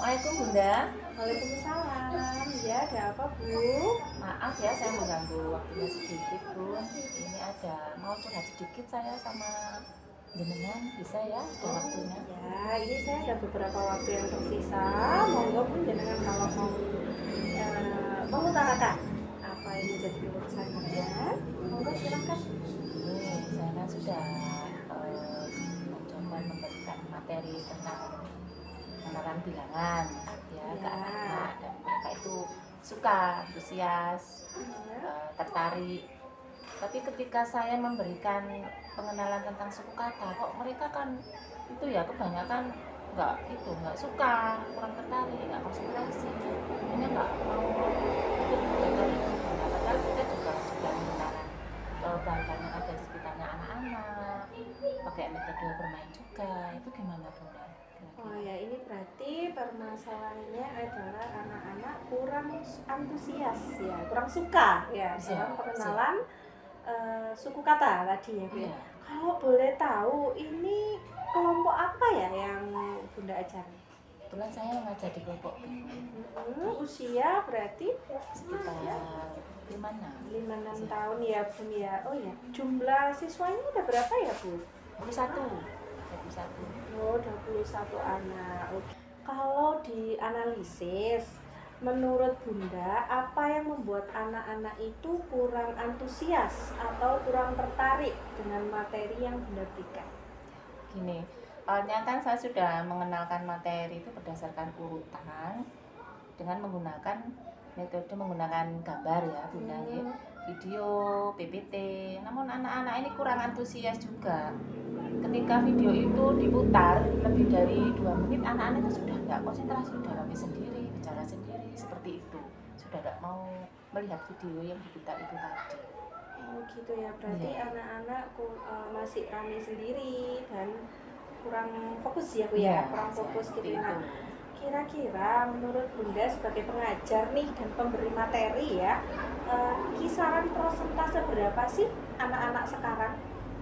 Assalamualaikum Bunda. Waalaikumsalam. Ya, ada apa, Bu? Maaf ya saya mengganggu waktunya sedikit Bun. Ini ada mau curhat sedikit saya sama jenengan, bisa ya? Ada waktunya. Ya, ini saya ada beberapa waktu yang tersisa. Monggo pun jenengan kalau mau mengutarakan apa yang menjadi urusannya. Monggo silakan. Ini saya kan sudah mencoba memberikan materi tentang pengenalan bilangan ya ke Ya. anak-anak, dan mereka itu suka, antusias, Ya. tertarik. Tapi ketika saya memberikan pengenalan tentang suku kata, kok mereka kan itu ya kebanyakan nggak suka, kurang tertarik, nggak konsentrasi, ini nggak mau ikut belajar itu. Nah, padahal kita juga sudah menggunakan bahan-bahan yang ada di sekitarnya anak-anak, pakai metode bermain juga. Itu gimana Bunda? Oh ya, ini berarti permasalahannya adalah anak-anak kurang antusias ya, kurang suka ya dalam pengenalan suku kata tadi ya, Bu. Iya. Kalau boleh tahu, ini kelompok apa ya yang Bunda ajari? Kebetulan saya mengajar di kelompok B, Usia berarti sekitar 5-6. 5-6 tahun ya, Bun ya. Oh ya, jumlah siswanya ada berapa ya, Bu? 21. Oh, 21 anak. Oke. Kalau dianalisis, menurut Bunda, apa yang membuat anak-anak itu kurang antusias atau kurang tertarik dengan materi yang Bunda berikan? Gini, awalnya kan saya sudah mengenalkan materi itu berdasarkan urutan dengan menggunakan metode menggunakan gambar ya Bunda, ya. Video, PPT. Namun anak-anak ini kurang antusias juga. Ketika video itu diputar lebih dari 2 menit, anak-anak itu sudah nggak konsentrasi, sudah rame sendiri, bicara sendiri, seperti itu. Sudah nggak mau melihat video yang diputar itu tadi. Oh gitu ya, berarti Iya. anak-anak masih rame sendiri dan kurang fokus ya, Bu Iya, ya, kurang fokus seperti gitu. Nah, itu. kira-kira menurut Bunda sebagai pengajar nih dan pemberi materi ya, kisaran persentase berapa sih anak-anak sekarang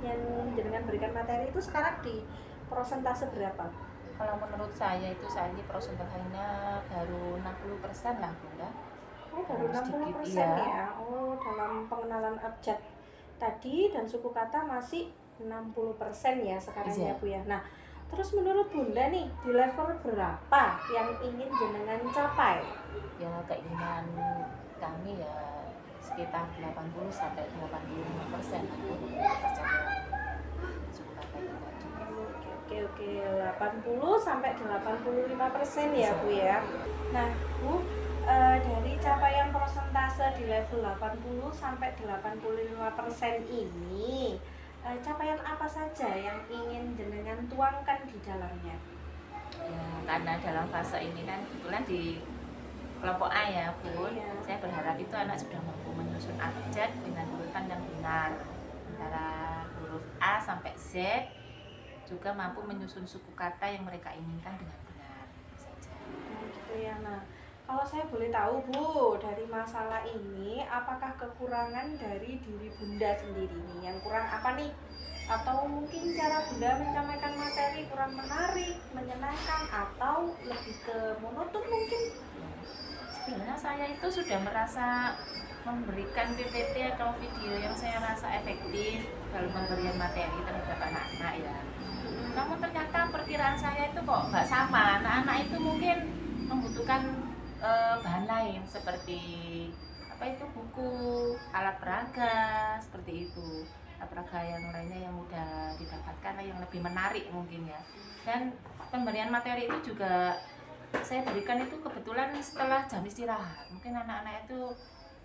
yang dengan berikan materi itu sekarang di persentase berapa? Kalau menurut saya itu saat ini persentasenya baru 60% lah Bunda. Oh, baru Sedikit, 60% iya. ya. Oh, dalam pengenalan abjad tadi dan suku kata masih 60% ya sekarang Iya. ya, Bu ya. Nah, terus menurut Bunda nih, di level berapa yang ingin jenengan capai? Ya keinginan kami ya sekitar 80 sampai 85% untuk percakapan suku kata itu tadi. Oke, 80 sampai 85% ya, Bu ya. Nah, Bu, dari capaian persentase di level 80 sampai 85% ini, capaian apa saja yang ingin jenengan tuangkan di dalamnya? Ya karena dalam fase ini kan kebetulan di kelompok A ya Bun, Iya. saya berharap itu anak sudah mampu menyusun abjad dengan urutan yang benar antara huruf A sampai Z, juga mampu menyusun suku kata yang mereka inginkan dengan benar. Itu saja. Gitu ya. Nah, kalau saya boleh tahu, Bu, dari masalah ini, apakah kekurangan dari diri Bunda sendiri nih? Yang kurang apa nih? Atau mungkin cara Bunda menyampaikan materi kurang menarik, menyenangkan, atau lebih ke monoton mungkin? Sebenarnya saya itu sudah merasa memberikan PPT atau video yang saya rasa efektif dalam pemberian materi terhadap anak-anak ya. Namun ternyata perkiraan saya itu kok nggak sama. Anak-anak itu mungkin membutuhkan bahan lain seperti apa itu, buku, alat peraga seperti itu. Alat peraga yang lainnya yang mudah didapatkan, yang lebih menarik mungkin ya. Dan pemberian materi itu juga saya berikan itu kebetulan setelah jam istirahat. Mungkin anak-anak itu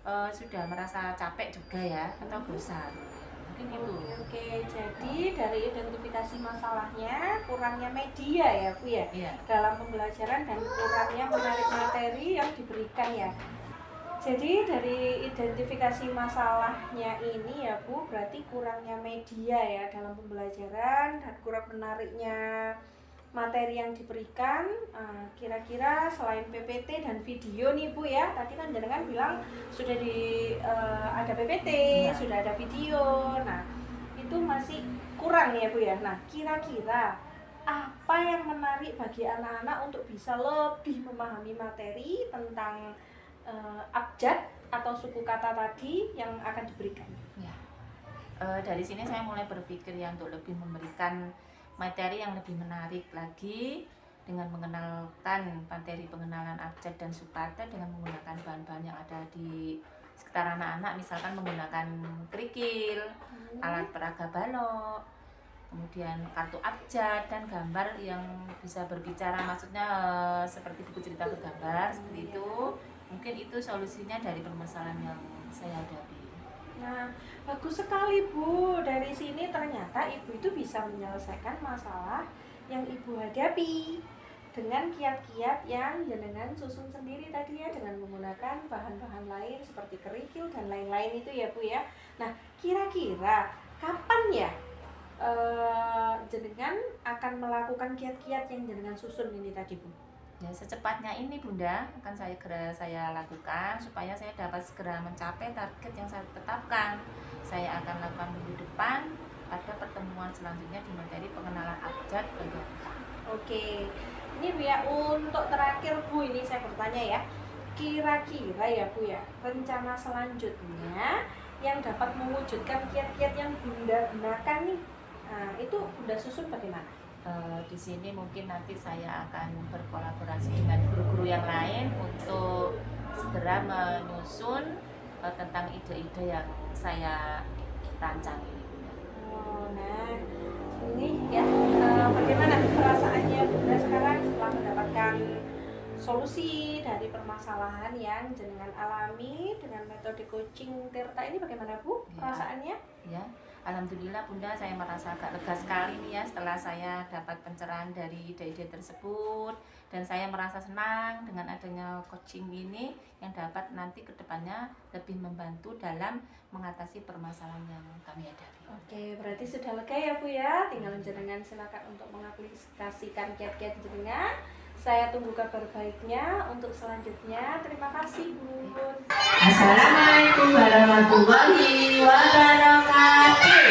sudah merasa capek juga ya, atau bosan. Mungkin itu. Oke, jadi dari identifikasi masalahnya kurangnya media ya, Bu ya, Iya. dalam pembelajaran dan kurangnya menarik materi yang diberikan ya. Jadi dari identifikasi masalahnya ini ya, Bu, berarti kurangnya media ya dalam pembelajaran dan kurang menariknya materi yang diberikan. Kira-kira selain PPT dan video nih, Bu ya, tadi kan jenengan bilang sudah ada PPT, Ya. sudah ada video. Nah, itu masih kurang ya, Bu ya. Nah, kira-kira apa yang menarik bagi anak-anak untuk bisa lebih memahami materi tentang abjad atau suku kata tadi yang akan diberikan? Ya, dari sini saya mulai berpikir ya untuk lebih memberikan materi yang lebih menarik lagi dengan mengenalkan materi pengenalan abjad dan suku kata dengan menggunakan bahan-bahan yang ada di sekitar anak-anak, misalkan menggunakan kerikil, alat peraga balok, kemudian kartu abjad dan gambar yang bisa berbicara, maksudnya seperti buku cerita bergambar seperti itu. Mungkin itu solusinya dari permasalahan yang saya hadapi. Nah, bagus sekali Bu. Dari sini ternyata Ibu itu bisa menyelesaikan masalah yang Ibu hadapi dengan kiat-kiat yang jenengan susun sendiri tadi ya, dengan menggunakan bahan-bahan lain seperti kerikil dan lain-lain itu ya Bu ya. Nah, kira-kira kapan ya jenengan akan melakukan kiat-kiat yang jenengan susun ini tadi Bu? Ya, secepatnya ini Bunda akan saya lakukan supaya saya dapat segera mencapai target yang saya tetapkan. Saya akan lakukan minggu depan pada pertemuan selanjutnya di materi pengenalan abjad bagian 4. Oke, ini Bu ya, untuk terakhir Bu, ini saya bertanya ya, kira-kira ya Bu ya, rencana selanjutnya yang dapat mewujudkan kiat-kiat yang Bunda gunakan nih, nah itu Bunda susun bagaimana? Di sini mungkin nanti saya akan berkolaborasi dengan guru-guru yang lain untuk segera menyusun tentang ide-ide yang saya rancang ini. Oh, nah ini ya, bagaimana perasaannya Bunda sekarang setelah mendapatkan solusi dari permasalahan yang jenengan alami dengan metode coaching Tirta ini, bagaimana Bu perasaannya? Ya, alhamdulillah Bunda, saya merasa agak lega sekali nih ya setelah saya dapat pencerahan dari ide-ide tersebut, dan saya merasa senang dengan adanya coaching ini yang dapat nanti kedepannya lebih membantu dalam mengatasi permasalahan yang kami hadapi. Oke, berarti sudah lega ya Bu ya, tinggal jenengan silakan untuk mengaplikasikan kiat-kiat jenengan. Saya tunggu kabar baiknya untuk selanjutnya. Terima kasih Bu. Assalamualaikum warahmatullahi wabarakatuh.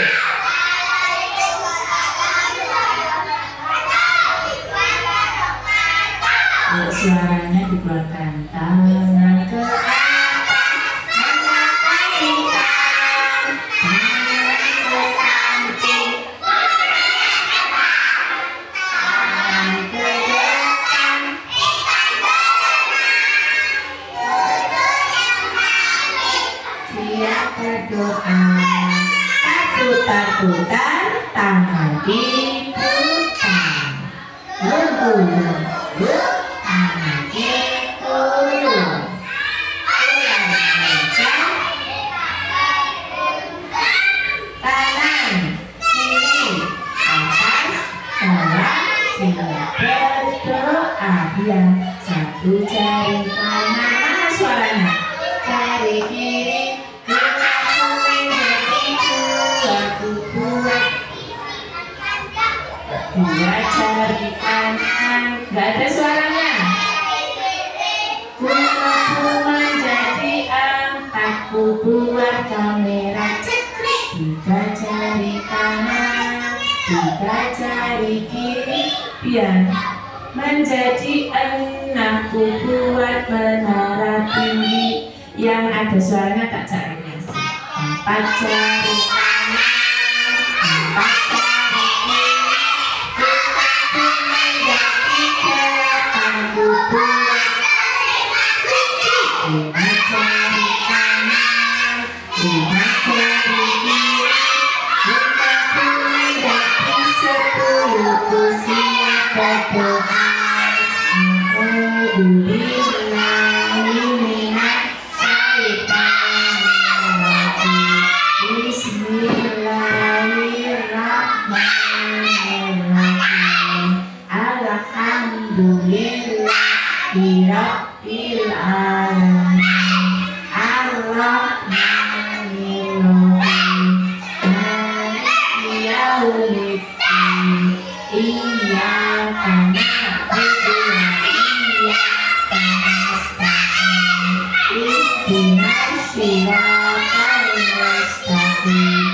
Suaranya dikeluarkan, tangan ke atas, mencapai bintang, tangan ke samping, tangan ke depan, siap berdoa, putar-putar, tangan diputar, lunggu-lunggu, tangan dikulung, ulang kencang, kanan, kiri, atas, bawah, siap berdoa, biar satu jari kanan, mana suaranya? Jari kiri, dua jari kanan, nggak ada suaranya. Kuku menjadi empat, kuku buat kamera cekrik. Tiga jari kanan, tiga jari kiri, biar menjadi enam, kuku buat menara tinggi. Yang ada suaranya tak caranya. Empat jari kanan, empat jari kiri, kuku menjadi delapan, kuku lima jari kanan, lima jari kiri, kuku menjadi 10, ku siap berdoa. Alhamdulillahi minasy syaitonir rajim. Bismillahirrahmanirrahim. Alhamdulillahirabbil alamin. Ar-Rahmanir-Rahim. Maliki yaumiddin. Iyyaka na'budu wa iyyaka nasta'in. Ihdinas siratal mustaqim.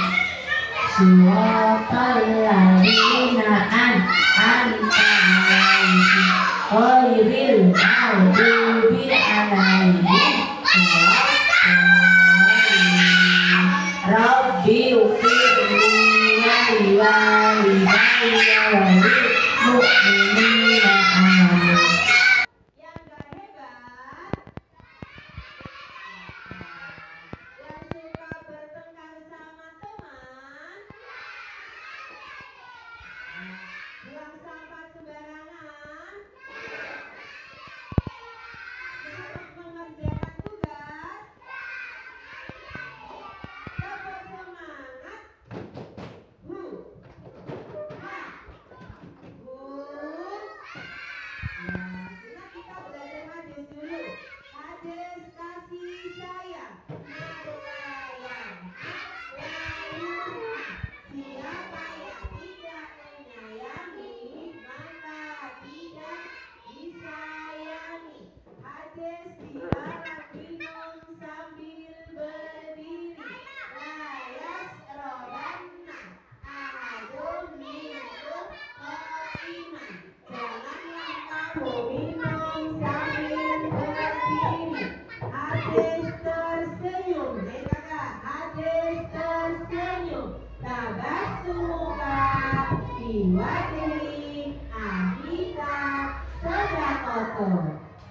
Siratal ladzina an'amta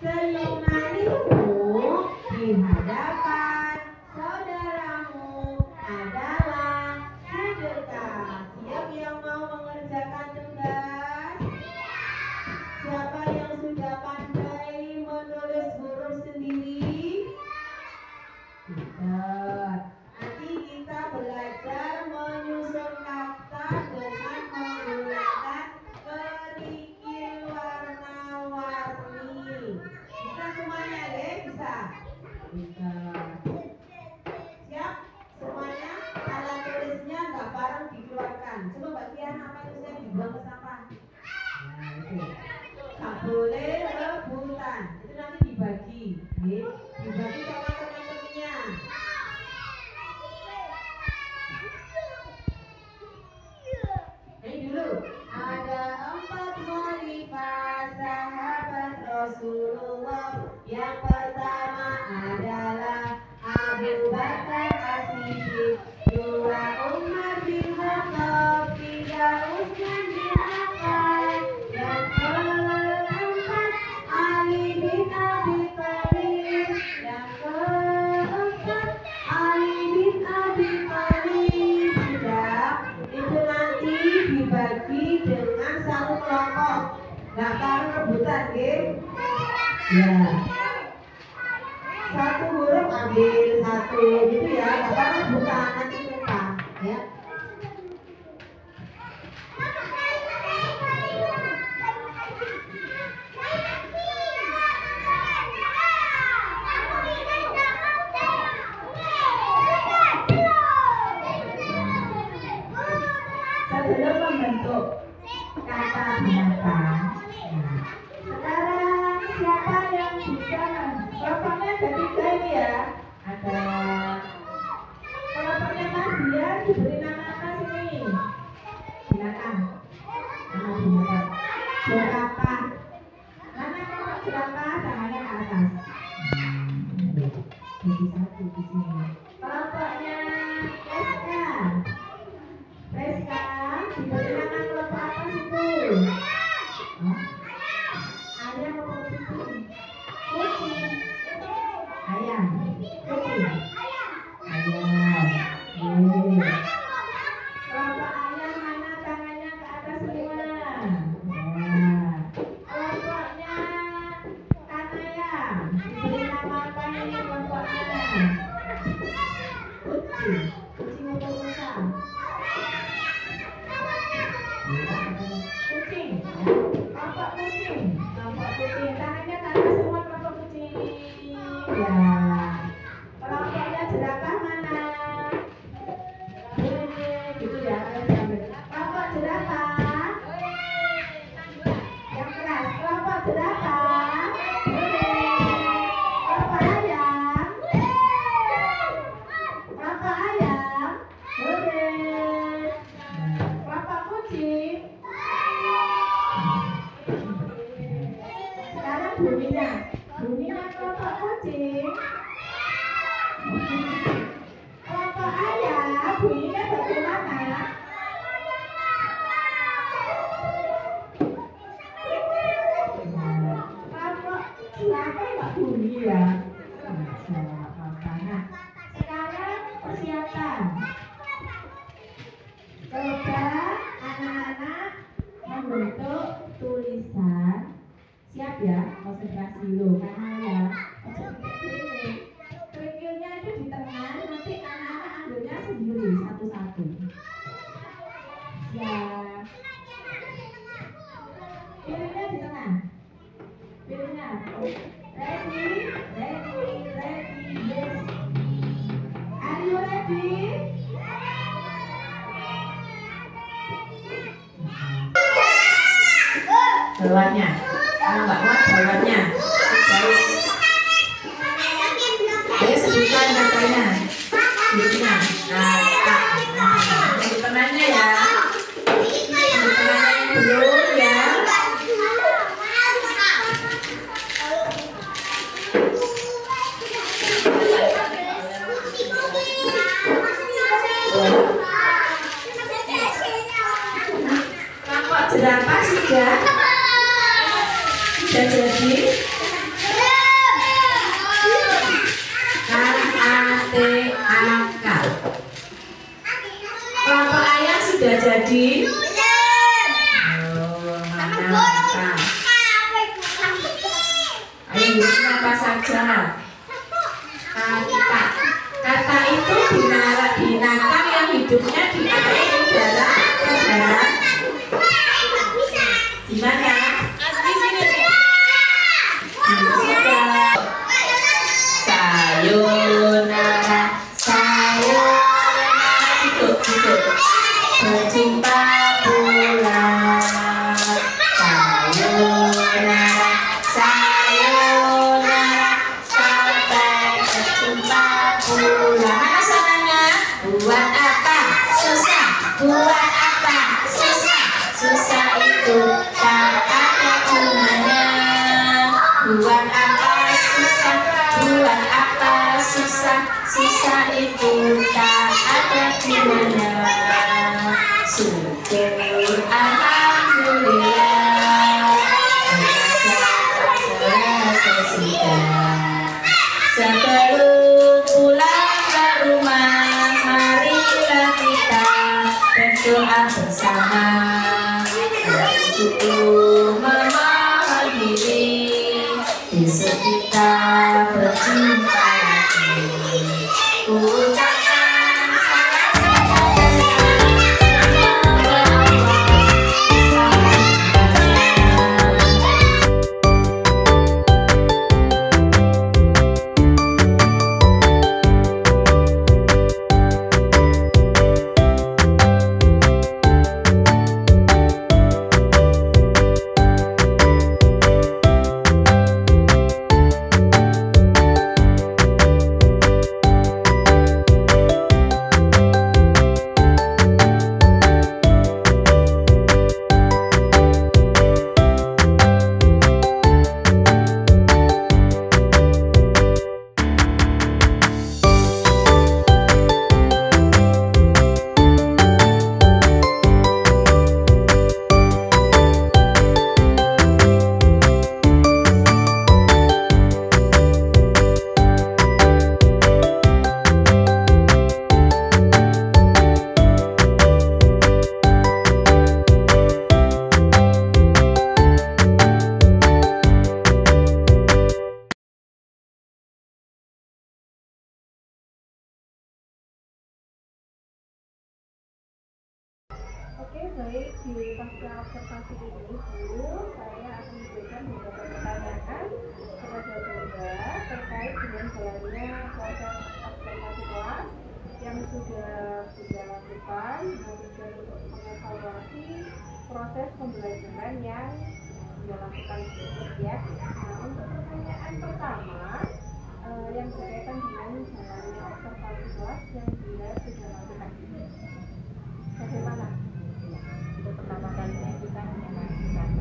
Senyum manismu di hadapan saudaramu adalah sedekah. Siapa yang mau mengerjakan tugas? Siapa yang sudah pandai menulis huruf sendiri? Pintar. Nanti kita belajar menyusun kata dengan menggunakan kerikil warna-warni. Bisa semuanya deh? Bisa? Bisa. Siap? Semuanya? Tanda tulisnya nggak bareng dikeluarkan. Coba Mbak Tiana, apa tulisnya dibuang ke sampah? Nah itu. Nggak boleh rebutan. Itu nanti dibagi. Dibagi sama teman-temannya. Ini dulu. Ada 4 khalifah sahabat Rasulullah. Yang pertama adalah Abu Bakar As-Siddiq, 2 Umar bin Khattab, 3 Utsman bin Affan, yang keempat Ali bin Abi Thalib, yang keempat Ali bin Abi Thalib. Sudah, itu nanti dibagi dengan satu kelompok. Nggak taruh rebutan, ya. Satu huruf ambil satu, gitu ya. Nggak taruh rebutan, nanti tumpah, ya. Sebelum membentuk kata binatang, sekarang siapa yang bisa? Kelompoknya ada 3 ini ya. Ada kelompoknya Mas Dian, diberi nama apa sini? Binatang. Nama binatang. Jerapah. Mana kelompok jerapah? Tangannya ke atas. Jadi 1 di sini. Kelompoknya Preska. Preska, diberi nama kelompok apa situ? Ayam apa kucing? Kucing. Ayam. Kucing. Ayam. Kelompok ayam mana tangannya ke atas semua? Nah. Kelompoknya kanayam. Diberi nama apa ini kelompoknya? Kucing. Kucing apa rusa? Kucing. Kelompok kucing. Kelompok kucing. Tangannya ke atas semua kelompok kucing. Ya. Kelompoknya jerapah mana? Gitu ya. Kelompok jerapah. Yang keras. Kelompok jerapah. Kelompok ayam. Kelompok ayam. Kelompok kucing. Sekarang bunyinya kelompok kucing. Kelompok ayam bunyinya bawahnya. Kalau nggak muat bawahnya. Garis. Ayo sebutkan katanya. Hidupnya. Kata. Yang di tengahnya ya. Yang di tengahnya yang belum ya. Kelompok jerapah sudah jadi. KATAK. Kelompok ayam sudah jadi. Oh, mantap. Ayo hurufnya apa saja? Kata. Kata itu binatang yang hidupnya di air, udara, darat. Gimana? Sayonara, sayonara, duduk. Berjumpa pulang. Sayonara, sayonara, sampai berjumpa pulang. Mana sananya? Buat apa? Susah. Buat apa? Susah. Susah itu tak ada gunanya. Buat apa susah? Buat apa susah? Susah itu tak ada gunanya. Syukur alhamdulillah, selesai sudah. Sebelum pulang ke rumah, marilah kita berdoa bersama. Untuk memohon diri, besok kita berjumpa lagi. Ucapkan salam Oke, baik, di pasca observasi ini dulu saya akan memberikan beberapa pertanyaan kepada Bunda terkait dengan jalannya proses observasi kelas yang sudah Bunda lakukan, dan untuk mengevaluasi proses pembelajaran yang Bunda lakukan berikut ya. Nah, untuk pertanyaan pertama yang berkaitan dengan jalannya observasi kelas yang Bunda sudah lakukan, bagaimana? Untuk pertama kalinya kita hanya melakukan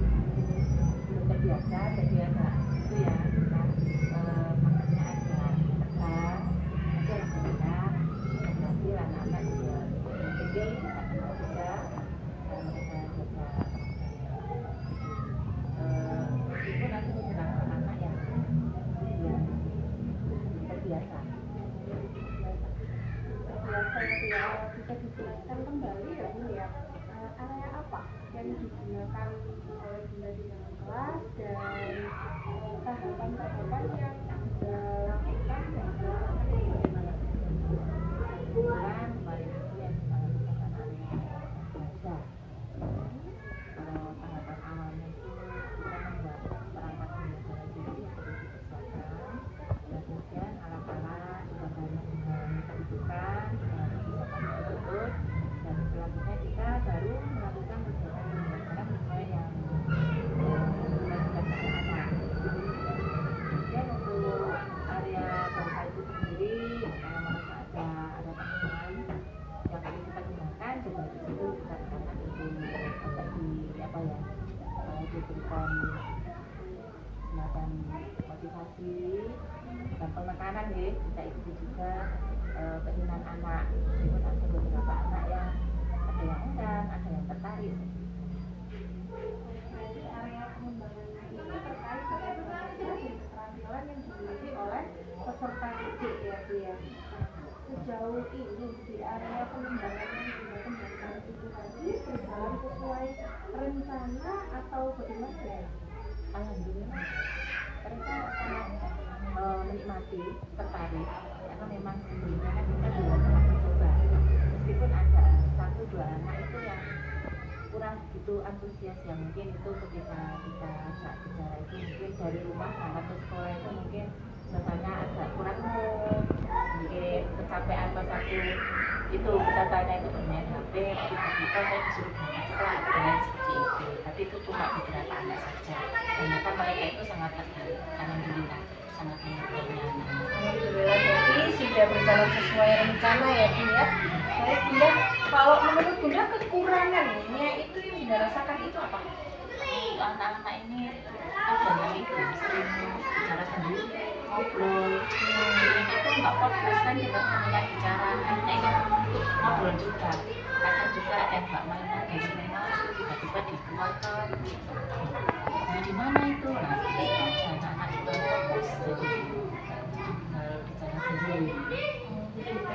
belum terbiasa, jadi agak itu ya kita maksudnya ada tekan, ada yang banyak, berhasil anak-anak juga gede, anak-anak juga dan mereka juga meskipun ada beberapa anak yang terbiasa. Terbiasa itu ya, bisa dijelaskan kembali ya Bu ya, area apa yang digunakan oleh Bunda di dalam kelas dan tahapan-tahapan yang Bunda lakukan dan bagaimana? Kemudian kemarin itu yang kita lakukan area bahasa. Kalau tahapan awalnya itu kita membuat perangkat pembelajaran diri yang perlu dipersiapkan, dan kemudian alat-alat gambaran kedudukan bisa kami tutup, dan selanjutnya kita baru melakukan kegiatan pembelajaran sesuai yang ya, diberikan semacam motivasi dan penekanan ya, kita ikuti juga keinginan anak. Meskipun ada beberapa anak yang ada yang enggan, ada yang tertarik. Berarti area pengembangannya ini terkait dengan keterampilan dan keterampilan yang dimiliki oleh peserta didik ya Bu ya. Sejauh ini di area pengembangan yang dikembangkan itu tadi berjalan sesuai rencana atau bagaimana ya? Alhamdulillah mereka sangat menikmati, tertarik, karena memang sebelumnya kan kita belum pernah mencoba. Meskipun ada 1-2 anak itu yang kurang begitu antusias, ya mungkin itu ketika kita ajak bicara itu mungkin dari rumah berangkat ke sekolah itu mungkin rasanya agak kurang mood, mungkin kecapean pas aku itu kita tanya itu bermain HP, tiba-tiba saya disuruh berangkat sekolah dengan seperti itu. Tapi itu cuma beberapa anak saja. Ternyata mereka itu sangat tertarik. Alhamdulillah sangat menyukainya. Alhamdulillah berarti sudah berjalan sesuai rencana ya Bu ya. Baik Bunda, kalau menurut Bunda kekurangannya itu yang dirasakan itu apa? Anak-anak ini adanya itu sering bicara sendiri, ngobrol, itu nggak fokus kan kita namanya bicara, hanya ingin untuk ngobrol juga. Kadang juga ada yang nggak mainan dari rumah, tiba-tiba dikeluarkan. Nah, di mana itu? Nah, seperti itu aja, anak-anak itu fokus jadi bicara sendiri.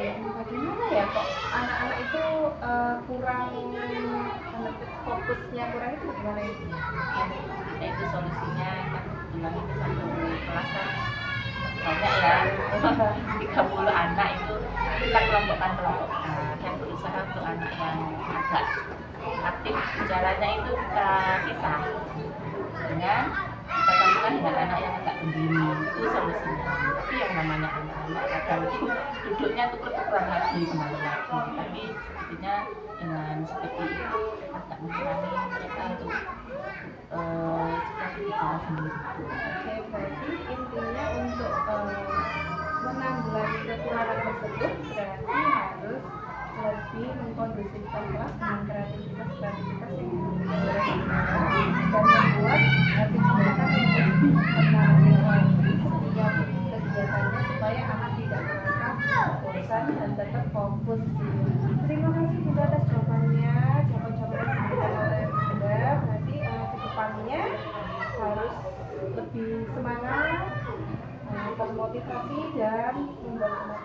Bagaimana ya kok anak-anak itu kurang fokusnya kurang itu gimana itu? Nah, itu solusinya kan kebetulan itu satu kelas kan banyak ya 30 anak itu kita kelompokkan dan berusaha untuk anak yang agak aktif bicaranya itu kita pisah dengan kita campuran dengan anak yang agak pendiri. Itu solusinya. Tapi yang namanya anak-anak kadang itu duduknya tuker-tukeran lagi kembali lagi, tapi sepertinya dengan seperti itu agak mengurangi mereka untuk seperti bicara sendiri. Oke, berarti intinya untuk menanggulangi kekurangan tersebut berarti harus lebih mengkondusifkan kelas dengan kreativitas yang dan membuat kegiatan yang lebih menarik lagi setiap kegiatannya supaya anak tidak merasa bosan dan tetap fokus. Terima kasih Bunda atas jawabannya, jawaban-jawaban yang diberikan oleh Bunda. Berarti kedepannya harus lebih semangat, termotivasi dan membangun